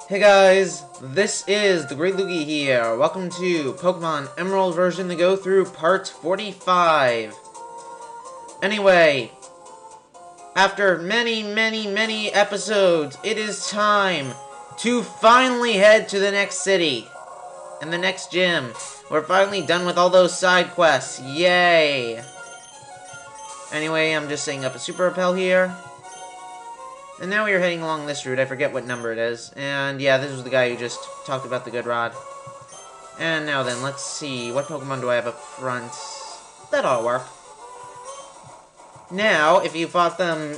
Hey guys, this is the Great Loogie here. Welcome to Pokemon Emerald version to go through part 45. Anyway, after many episodes, it is time to finally head to the next city and the next gym. We're finally done with all those side quests. Yay! Anyway, I'm just setting up a Super Repel here. And now we are heading along this route. I forget what number it is. And yeah, this was the guy who just talked about the good rod. And now then, let's see. What Pokemon do I have up front? That ought to work. Now, if you fought them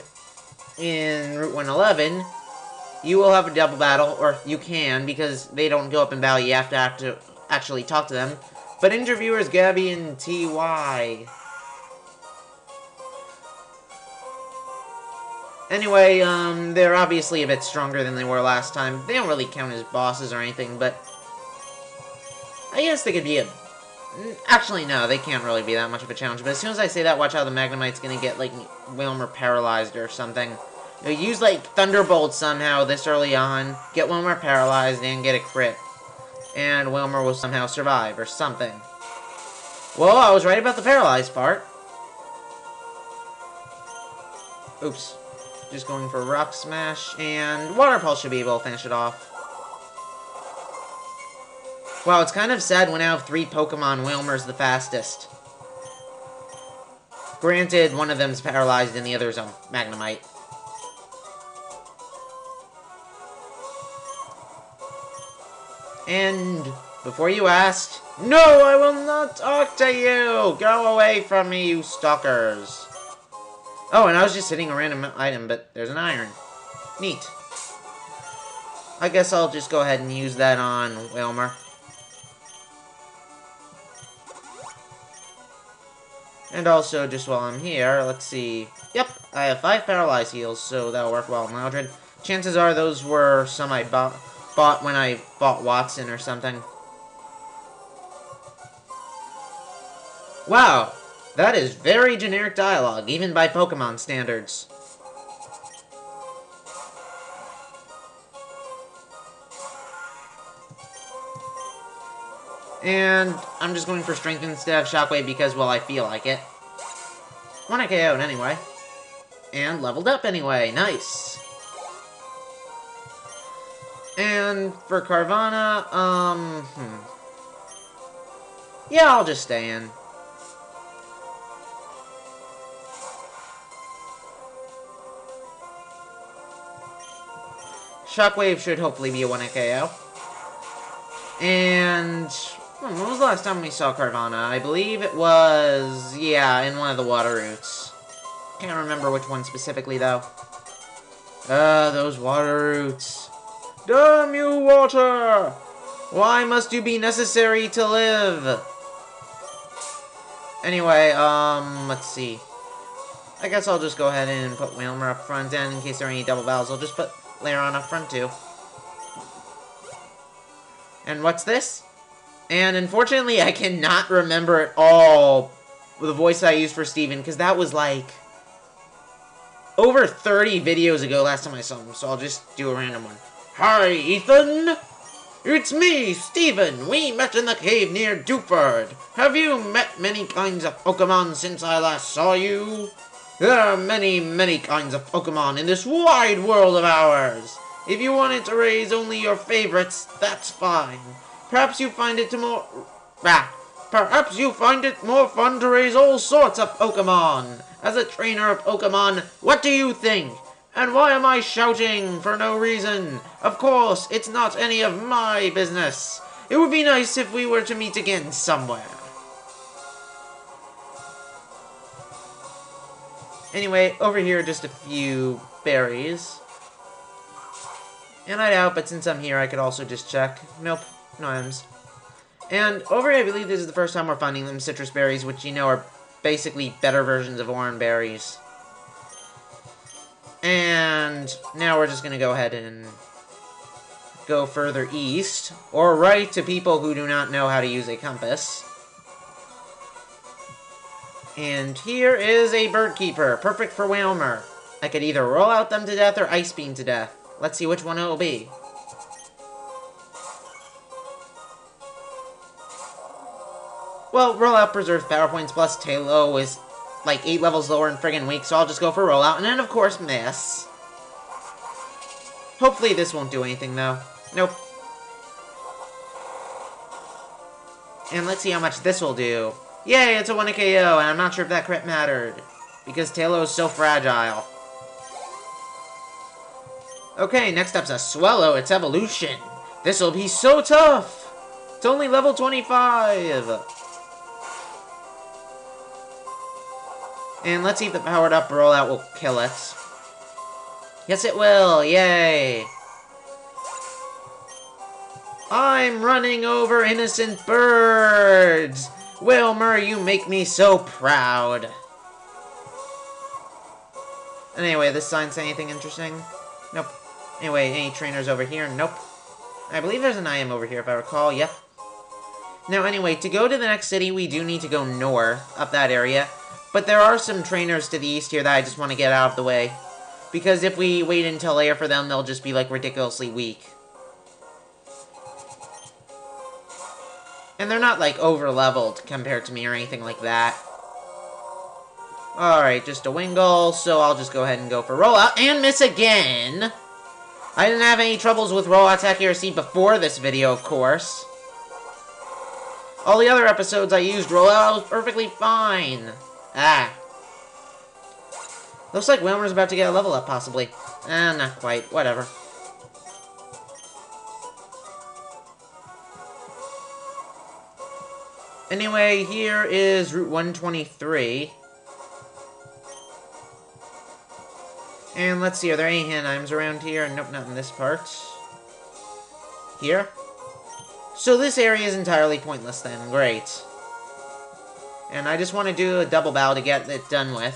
in Route 111, you will have a double battle. Or you can, because they don't go up in value. You have to actually talk to them. But interviewers Gabby and TY. Anyway, they're obviously a bit stronger than they were last time. They don't really count as bosses or anything, but I guess they could be a... Actually, no, they can't really be that much of a challenge, but as soon as I say that, watch how the Magnemite's gonna get, like, Wilmer paralyzed or something. You'll use, like, Thunderbolt somehow this early on, get Wilmer paralyzed, and get a crit. And Wilmer will somehow survive, or something. Well, I was right about the paralyzed part. Oops. Just going for Rock Smash, and Water Pulse should be able to finish it off. Wow, it's kind of sad when out of 3 Pokemon, Wilmer's the fastest. Granted, one of them's paralyzed and the other's a Magnemite. And before you asked, no, I will not talk to you! Go away from me, you stalkers! Oh, and I was just hitting a random item, but there's an iron. Neat. I guess I'll just go ahead and use that on Wilmer. And also, just while I'm here, let's see. Yep, I have 5 Paralyze Heals, so that'll work well. Mildred. Chances are those were some I bought when I bought Watson or something. Wow! That is very generic dialogue, even by Pokemon standards. And I'm just going for Strength instead of Shockwave because, well, I feel like it. 1 KO'd anyway. And leveled up anyway. Nice. And for Carvana, yeah, I'll just stay in. Shockwave should hopefully be a 1 KO. And when was the last time we saw Carvana? I believe it was, yeah, in one of the water routes. Can't remember which one specifically, though. Those water routes. Damn you, water! Why must you be necessary to live? Anyway, let's see. I guess I'll just go ahead and put Wilmer up front, and in case there are any double battles, I'll just put Laron up front too. And what's this? And unfortunately, I cannot remember at all the voice I used for Steven, because that was like over 30 videos ago last time I saw him, so I'll just do a random one. Hi, Ethan! It's me, Steven! We met in the cave near Dewford. Have you met many kinds of Pokemon since I last saw you? There are many kinds of Pokemon in this wide world of ours. If you wanted to raise only your favorites, that's fine. Perhaps you find it more fun to raise all sorts of Pokemon. As a trainer of Pokemon, what do you think? And why am I shouting for no reason? Of course, it's not any of my business. It would be nice if we were to meet again somewhere. Anyway, over here, just a few berries. And I doubt, but since I'm here, I could also just check. Nope, no items. And over here, I believe this is the first time we're finding them citrus berries, which, you know, are basically better versions of orange berries. And now we're just going to go ahead and go further east, or right to people who do not know how to use a compass. And here is a Bird Keeper, perfect for Wilmer. I could either roll out them to death or Ice Beam to death. Let's see which one it will be. Well, Rollout preserves power points, plus Tailo is like 8 levels lower and friggin' weak, so I'll just go for Rollout, and then of course miss. Hopefully this won't do anything though. Nope. And let's see how much this will do. Yay, it's a 1 KO, and I'm not sure if that crit mattered, because Tailo is so fragile. Okay, next up's a Swellow, its evolution. This'll be so tough! It's only level 25! And let's see if the powered up rollout will kill it. Yes, it will! Yay! I'm running over innocent birds! Wilmer, you make me so proud! Anyway, this sign say anything interesting? Nope. Anyway, any trainers over here? Nope. I believe there's an IM over here, if I recall. Yep. Now, anyway, to go to the next city, we do need to go north, up that area. But there are some trainers to the east here that I just want to get out of the way. Because if we wait until later for them, they'll just be, like, ridiculously weak. And they're not, like, over-leveled compared to me or anything like that. Alright, just a Wingull, so I'll just go ahead and go for Rollout, and miss again! I didn't have any troubles with Rollout's accuracy before this video, of course. All the other episodes I used Rollout was perfectly fine. Ah. Looks like Wilmer's about to get a level up, possibly. Not quite. Whatever. Anyway, here is Route 123. And let's see, are there any Hanheims around here? Nope, not in this part. Here? So this area is entirely pointless then. Great. And I just want to do a double bow to get it done with.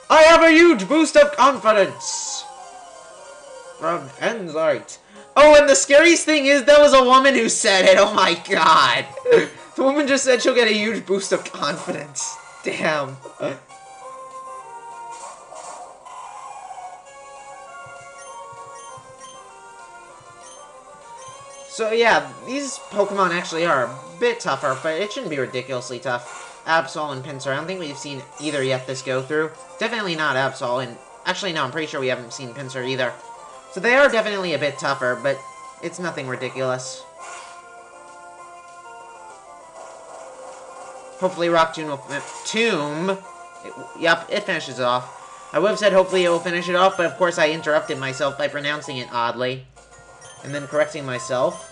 I have a huge boost of confidence! From Enzite. Oh, and the scariest thing is, that was a woman who said it. Oh my god. The woman just said she'll get a huge boost of confidence. Damn. So yeah, these Pokemon actually are a bit tougher, but it shouldn't be ridiculously tough. Absol and Pinsir, I don't think we've seen either yet this go through. Definitely not Absol, and actually no, I'm pretty sure we haven't seen Pinsir either. So they are definitely a bit tougher, but it's nothing ridiculous. Hopefully Rock Tomb will... Yep, it finishes it off. I would have said hopefully it will finish it off, but of course I interrupted myself by pronouncing it oddly. And then correcting myself.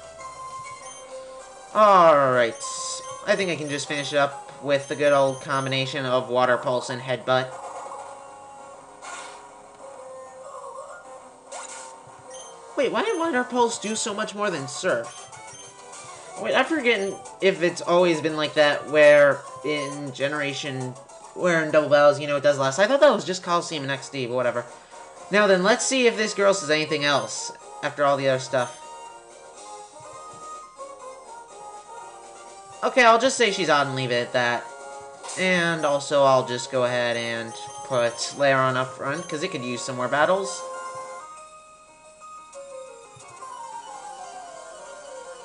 Alright. I think I can just finish it up with the good old combination of Water Pulse and Headbutt. Wait, why did Water Pulse do so much more than Surf? Wait, I'm forgetting if it's always been like that, where in Double Battles, you know, it does less. I thought that was just Coliseum and XD, but whatever. Now then, let's see if this girl says anything else after all the other stuff. Okay, I'll just say she's odd and leave it at that. And also, I'll just go ahead and put Lairon up front, because it could use some more battles.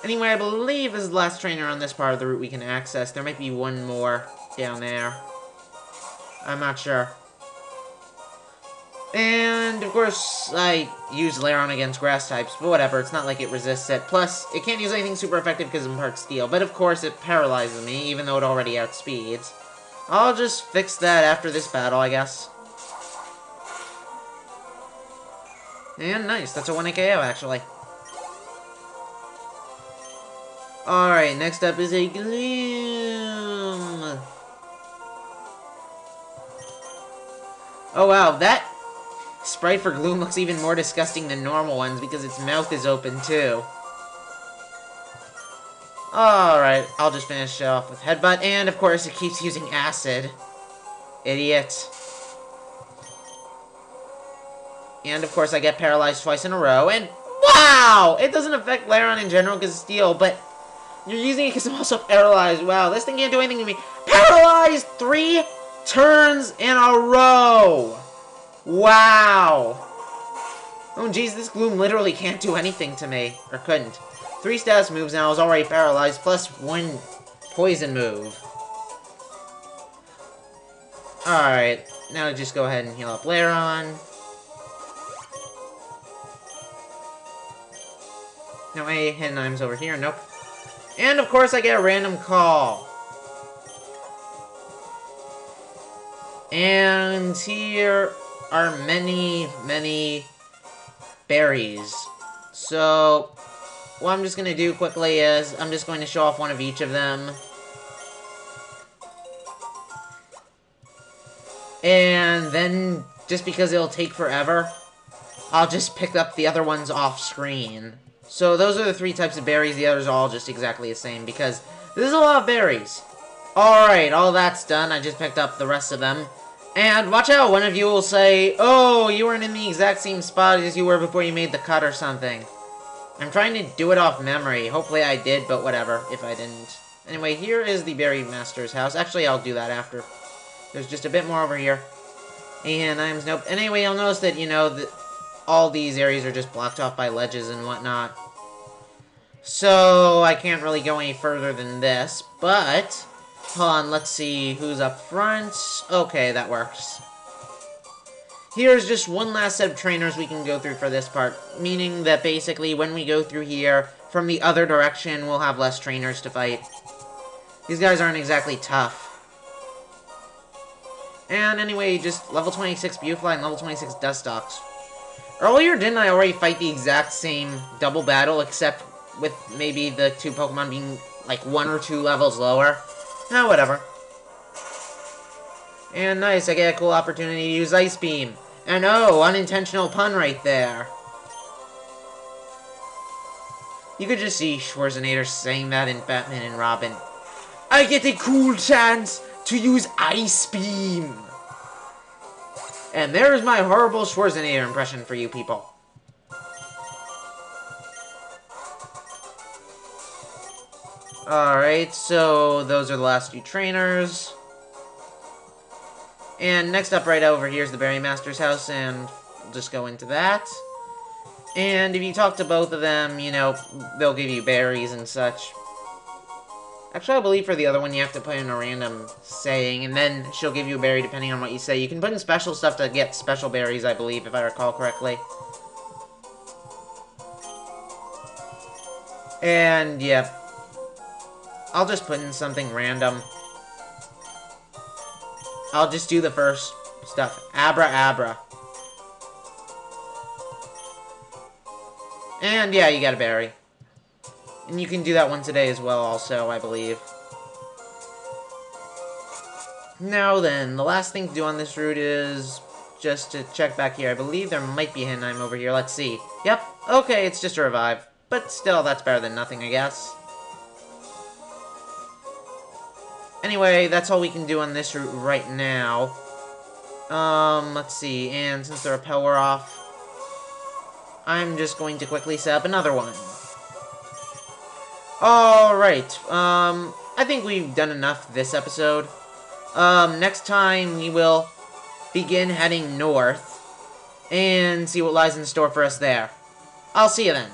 Anyway, I believe this is the last trainer on this part of the route we can access. There might be one more down there. I'm not sure. And, of course, I use Lairon against grass types, but whatever, it's not like it resists it. Plus, it can't use anything super effective because it imparts steel, but of course it paralyzes me, even though it already outspeeds. I'll just fix that after this battle, I guess. And nice, that's a 1 KO, actually. Alright, next up is a Gloom. Oh wow, that sprite for Gloom looks even more disgusting than normal ones because its mouth is open too. Alright, I'll just finish it off with Headbutt, and of course it keeps using Acid. Idiot. And of course I get paralyzed twice in a row, and wow! It doesn't affect Lairon in general because it's steel, but you're using it because I'm also paralyzed. Wow, this thing can't do anything to me. Paralyzed 3 turns in a row! Wow! Oh jeez, this Gloom literally can't do anything to me. Or couldn't. 3 status moves now. I was already paralyzed, plus 1 poison move. Alright, now just go ahead and heal up Lairon. No, any hidden items over here? Nope. And of course I get a random call. And here are many, many berries. So, what I'm just going to do quickly is, I'm just going to show off one of each of them. And then, just because it'll take forever, I'll just pick up the other ones off screen. So those are the 3 types of berries, the others are all just exactly the same, because there's a lot of berries. Alright, all that's done, I just picked up the rest of them. And watch out, one of you will say, oh, you weren't in the exact same spot as you were before you made the cut or something. I'm trying to do it off memory. Hopefully I did, but whatever, if I didn't. Anyway, here is the Berry Master's house. Actually, I'll do that after. There's just a bit more over here. And I'm nope. Anyway, you'll notice that, you know, that all these areas are just blocked off by ledges and whatnot. So, I can't really go any further than this, but hold on, let's see who's up front. Okay, that works. Here's just one last set of trainers we can go through for this part, meaning that basically when we go through here, from the other direction, we'll have less trainers to fight. These guys aren't exactly tough. And anyway, just level 26 Beaufly and level 26 Dustox. Earlier, didn't I already fight the exact same double battle, except with maybe the 2 Pokemon being like 1 or 2 levels lower? Ah, whatever. And nice, I get a cool opportunity to use Ice Beam. And oh, unintentional pun right there. You could just see Schwarzenegger saying that in Batman and Robin. I get a cool chance to use Ice Beam. And there's my horrible Schwarzenegger impression for you people. Alright, so those are the last 2 trainers. And next up right over here is the Berry Master's house, and we'll just go into that. And if you talk to both of them, you know, they'll give you berries and such. Actually, I believe for the other one you have to put in a random saying, and then she'll give you a berry depending on what you say. You can put in special stuff to get special berries, I believe, if I recall correctly. And, yeah. I'll just put in something random. I'll just do the first stuff. Abra Abra. And, yeah, you got a berry. And you can do that once a day as well, also, I believe. Now then, the last thing to do on this route is just to check back here. I believe there might be a hidden item over here. Let's see. Yep. Okay, it's just a revive. But still, that's better than nothing, I guess. Anyway, that's all we can do on this route right now. Let's see. And since they're a power off, I'm just going to quickly set up another one. Alright, I think we've done enough this episode. Next time we will begin heading north and see what lies in store for us there. I'll see you then.